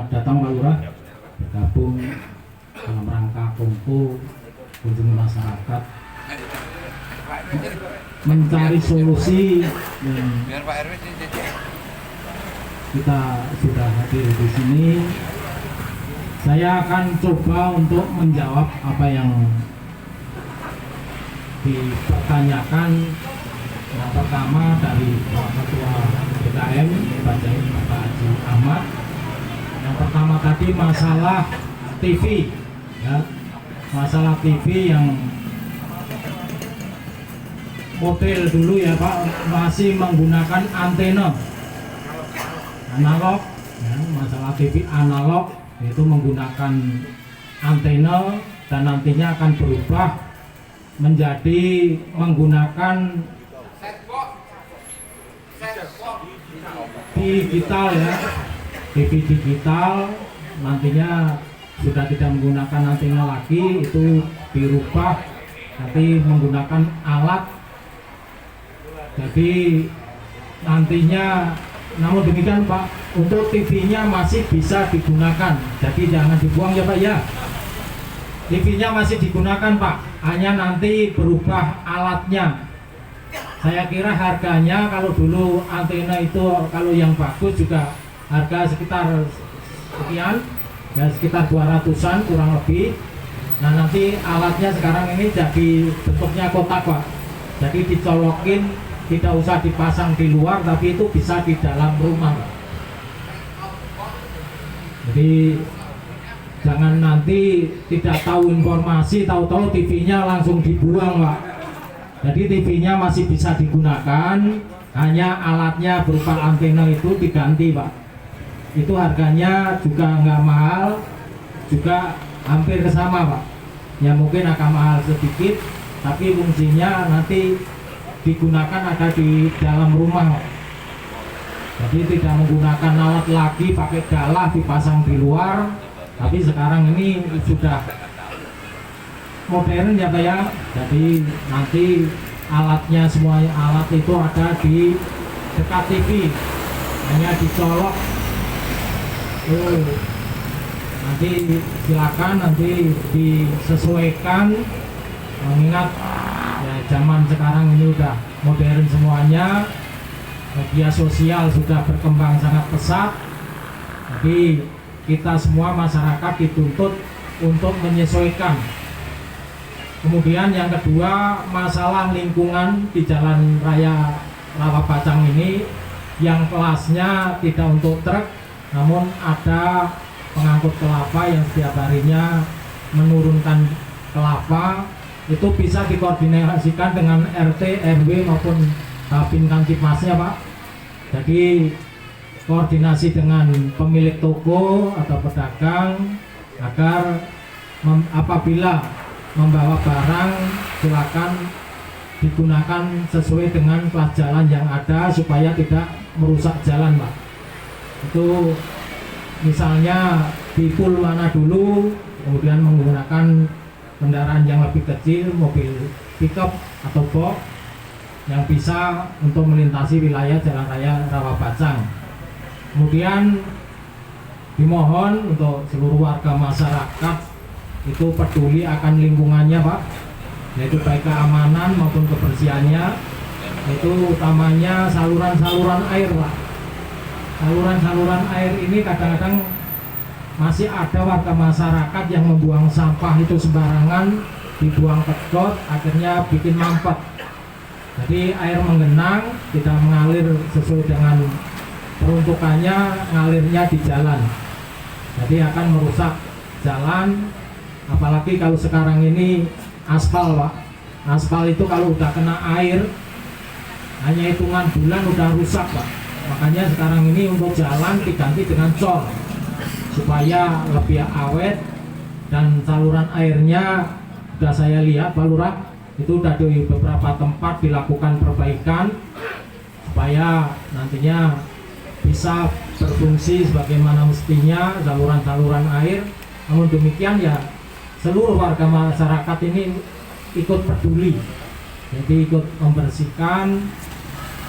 datang Pak Lurah bergabung dalam rangka kumpul kunjungan masyarakat mencari solusi yang kita sudah hadir di sini. Saya akan coba untuk menjawab apa yang dipertanyakan. Yang pertama dari Pak Ketua BKM Pak Haji Ahmad. Yang pertama tadi masalah TV, ya, masalah TV yang model dulu ya Pak masih menggunakan antena analog, ya, masalah TV analog itu menggunakan antena dan nantinya akan berubah menjadi menggunakan digital ya, TV digital. Nantinya sudah tidak menggunakan antena lagi, itu dirubah nanti menggunakan alat. Jadi nantinya, namun demikian Pak, untuk TV-nya masih bisa digunakan, jadi jangan dibuang ya Pak ya. TV-nya masih digunakan Pak, hanya nanti berubah alatnya. Saya kira harganya kalau dulu antena itu kalau yang bagus juga harga sekitar sekian, ya sekitar 200-an kurang lebih. Nah nanti alatnya sekarang ini jadi bentuknya kotak Pak, jadi dicolokin, tidak usah dipasang di luar tapi itu bisa di dalam rumah Pak. Jadi jangan nanti tidak tahu informasi, tahu-tahu TV-nya langsung dibuang Pak. Jadi TV-nya masih bisa digunakan, hanya alatnya berupa antena itu diganti Pak. Itu harganya juga nggak mahal, juga hampir sama Pak. Ya mungkin akan mahal sedikit, tapi fungsinya nanti digunakan ada di dalam rumah Pak. Jadi tidak menggunakan alat lagi pakai galah dipasang di luar, tapi sekarang ini sudah modern ya Pak ya. Jadi nanti alatnya, semua alat itu ada di dekat TV, hanya dicolok. Nanti silakan nanti disesuaikan, mengingat ya zaman sekarang ini udah modern semuanya, media sosial sudah berkembang sangat pesat. Jadi kita semua masyarakat dituntut untuk menyesuaikan. Kemudian yang kedua, masalah lingkungan di Jalan Raya Rawabacang ini yang kelasnya tidak untuk truk, namun ada pengangkut kelapa yang setiap harinya menurunkan kelapa. Itu bisa dikoordinasikan dengan RT, RW maupun Babin Kamtipmasnya Pak. Jadi koordinasi dengan pemilik toko atau pedagang agar apabila membawa barang silakan digunakan sesuai dengan kelas jalan yang ada supaya tidak merusak jalan Pak. Itu misalnya di pool mana dulu, kemudian menggunakan kendaraan yang lebih kecil, mobil pickup atau box yang bisa untuk melintasi wilayah Jalan Raya Rawabacang. Kemudian dimohon untuk seluruh warga masyarakat itu peduli akan lingkungannya Pak, yaitu baik keamanan maupun kebersihannya. Itu utamanya saluran-saluran air Pak. Saluran-saluran air ini kadang-kadang masih ada warga masyarakat yang membuang sampah itu sembarangan, dibuang ke got, akhirnya bikin mampet. Jadi air menggenang, tidak mengalir sesuai dengan peruntukannya, ngalirnya di jalan. Jadi akan merusak jalan. Apalagi kalau sekarang ini aspal Pak. Aspal itu kalau udah kena air hanya hitungan bulan udah rusak Pak. Makanya sekarang ini untuk jalan diganti dengan cor supaya lebih awet, dan saluran airnya sudah saya lihat Pak Lurah itu sudah di beberapa tempat dilakukan perbaikan supaya nantinya bisa berfungsi sebagaimana mestinya saluran-saluran air. Namun demikian ya seluruh warga masyarakat ini ikut peduli, jadi ikut membersihkan,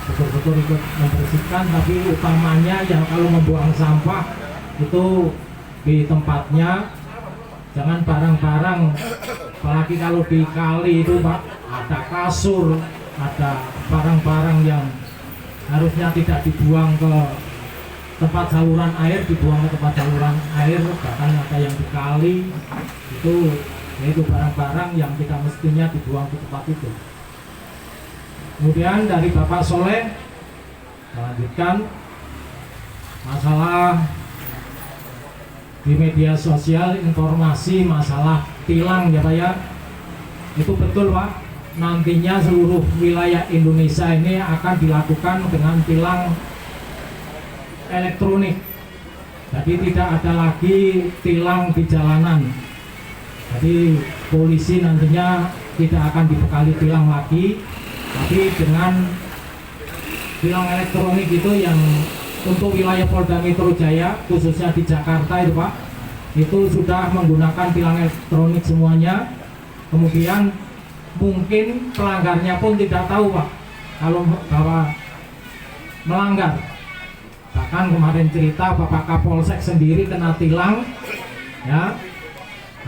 syukur-syukur ikut membersihkan. Tapi utamanya yang kalau membuang sampah itu di tempatnya. Jangan barang-barang, apalagi kalau di kali itu Pak, ada kasur, ada barang-barang yang harusnya tidak dibuang ke tempat saluran air, dibuang ke tempat saluran air, bahkan ada yang di kali itu, yaitu barang-barang yang tidak mestinya dibuang ke tempat itu. Kemudian dari Bapak Soleh, melanjutkan masalah di media sosial, informasi masalah tilang ya Pak ya. Itu betul Pak, nantinya seluruh wilayah Indonesia ini akan dilakukan dengan tilang elektronik. Jadi tidak ada lagi tilang di jalanan. Jadi polisi nantinya tidak akan dibekali tilang lagi, tapi dengan tilang elektronik itu yang untuk wilayah Polda Metro Jaya, khususnya di Jakarta itu Pak, itu sudah menggunakan tilang elektronik semuanya. Kemudian mungkin pelanggarnya pun tidak tahu Pak kalau bahwa melanggar. Bahkan kemarin cerita Bapak Kapolsek sendiri kena tilang ya,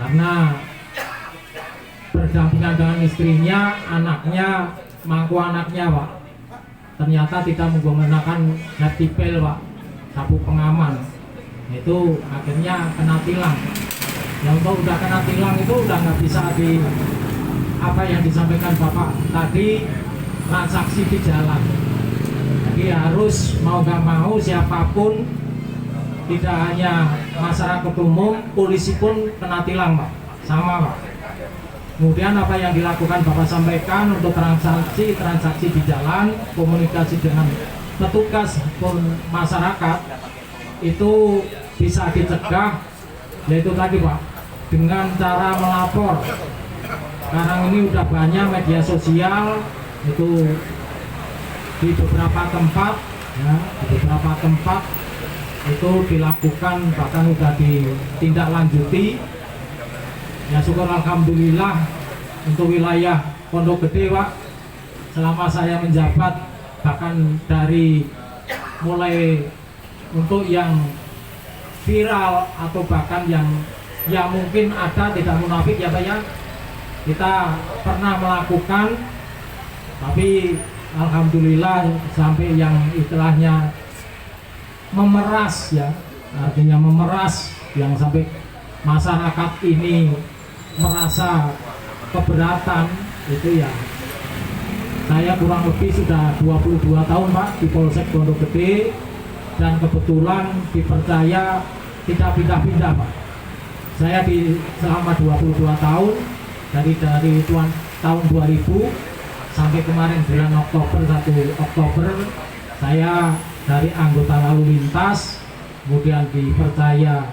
karena berdampingan dengan istrinya, anaknya, mangku anaknya Pak, ternyata tidak menggunakan safety belt Pak, sabuk pengaman. Itu akhirnya kena tilang. Yang udah kena tilang itu udah nggak bisa di apa yang disampaikan Bapak tadi, transaksi di jalan. Jadi harus mau nggak mau siapapun, tidak hanya masyarakat umum, polisi pun kena tilang Pak, sama Pak. Kemudian apa yang dilakukan Bapak sampaikan untuk transaksi di jalan, komunikasi dengan petugas pun masyarakat itu bisa dicegah, yaitu tadi Pak, dengan cara melapor. Sekarang ini udah banyak media sosial itu di beberapa tempat ya, di beberapa tempat itu dilakukan, bahkan sudah ditindaklanjuti. Ya syukur alhamdulillah untuk wilayah Pondok Gede Pak, selama saya menjabat, bahkan dari mulai untuk yang viral atau bahkan yang mungkin ada, tidak munafik ya Pak ya, kita pernah melakukan, tapi alhamdulillah sampai yang istilahnya memeras ya, artinya memeras yang sampai masyarakat ini merasa keberatan, itu ya saya kurang lebih sudah 22 tahun Pak di Polsek Pondok Gede, dan kebetulan dipercaya tidak pindah-pindah Pak. Saya selama 22 tahun dari tahun 2000 sampai kemarin bulan Oktober, 1 Oktober saya dari anggota lalu lintas, kemudian dipercaya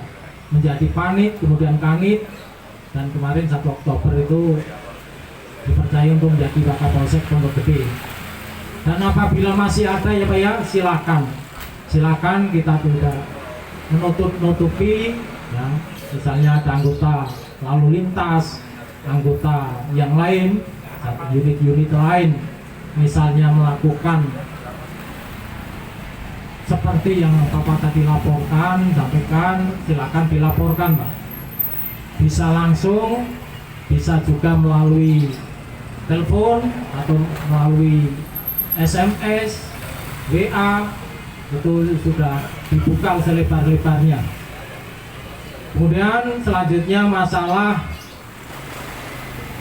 menjadi panit, kemudian kanit, dan kemarin 1 Oktober itu dipercaya untuk menjadi Wakapolsek Pondok Gede. Dan apabila masih ada ya Pak ya, silakan kita tidak menutupi ya, misalnya ada anggota lalu lintas, anggota yang lain, unit-unit lain misalnya melakukan seperti yang Bapak tadi laporkan, sampaikan, silakan dilaporkan Pak. Bisa langsung, bisa juga melalui telepon atau melalui SMS, WA, itu sudah dibuka selebar-lebarnya. Kemudian selanjutnya masalah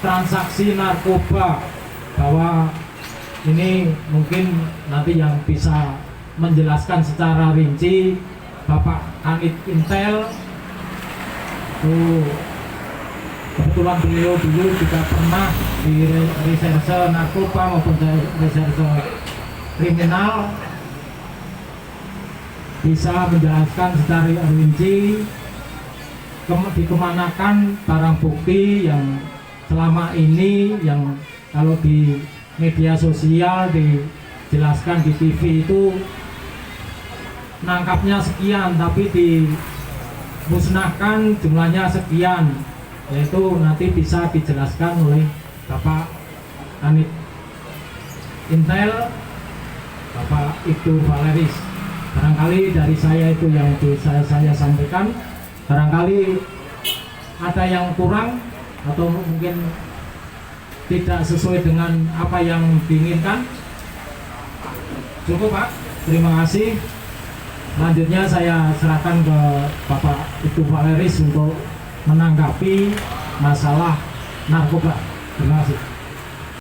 transaksi narkoba, bahwa ini mungkin nanti yang bisa menjelaskan secara rinci Bapak Kanit Intel. Kebetulan beliau dulu juga pernah di reserse narkoba maupun reserse kriminal, bisa menjelaskan secara rinci dikemanakan barang bukti yang selama ini, yang kalau di media sosial dijelaskan di TV itu nangkapnya sekian, tapi dimusnahkan jumlahnya sekian, yaitu nanti bisa dijelaskan oleh Bapak Kanit Intel, Bapak Ibtu Valeris. Barangkali dari saya itu yang saya sampaikan. barangkali ada yang kurang atau mungkin tidak sesuai dengan apa yang diinginkan. Cukup Pak, terima kasih. Selanjutnya saya serahkan ke Bapak Ibu Valeris untuk menanggapi masalah narkoba. Terima kasih.